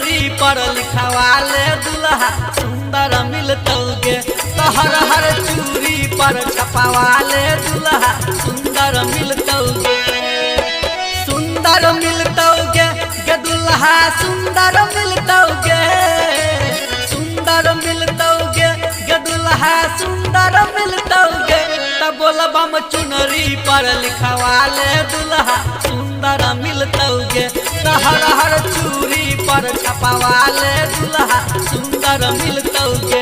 चुनरी पर लिखवाले दुल्हा सुंदर मिलतौगे। तो हर हर चूड़ी पर छपवाले दुल्हा सुंदर मिलतौगे। सुंदर मिलतौगे गे दुल्हा सुंदर मिलतौगे। सुंदर मिलतौगे गे दुल्हा सुंदर मिलतौगे। तब बोलबम चुनरी पर लिखवाले दुल्हा सुंदर मिलतौगे। तो हर हर चूड़ी पर छपवाले दुल्हा सुंदर मिलतौगे।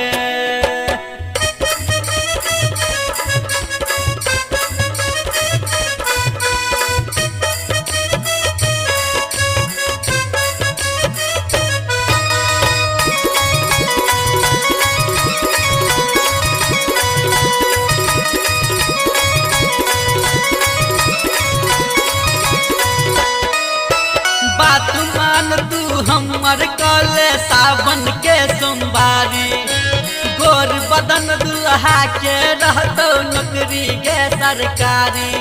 बात मान तू हमर कले सावन के सोमवारी। गोर बदन दुल्हा के रहतो नौकरी के सरकारी।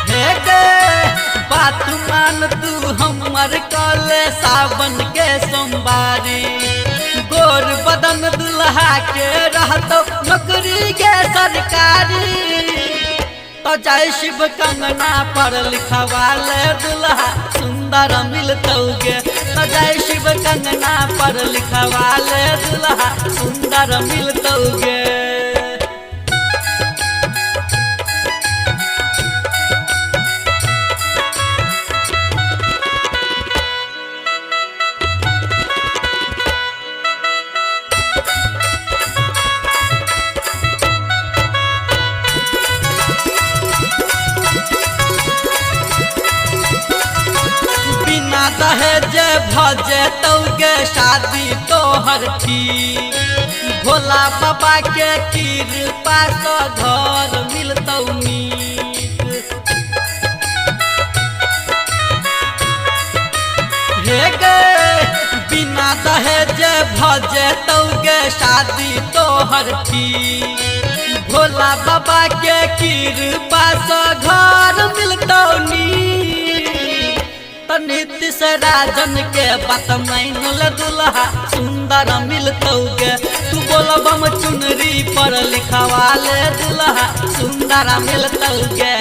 हे गे बात मान तू हमर कले सावन के सोमवारी। गोर बदन दुल्हा के रहतो नौकरी के सरकारी। तो जय शिव कंगना पर लिखवाले दुल्हा सुंदर मिलतौगे। तो जय शिव कंगना पर लिखवाले दुल्हा सुंदर मिलतौगे। दहेज भजे तौगे शादी तोहर की। भोला बाबा के कृपा से घर मिलतौ नीक। हे गे बिना दहेज भजे तौगे शादी तोहर की। भोला बाबा के कृपा से घर मिलतौ नीक। नीतीश राजन के बात मानल दुल्हा सुंदर मिलतौगे। तू बोलबम चुनरी पर लिखवाले दुल्हा सुंदर मिलतौगे।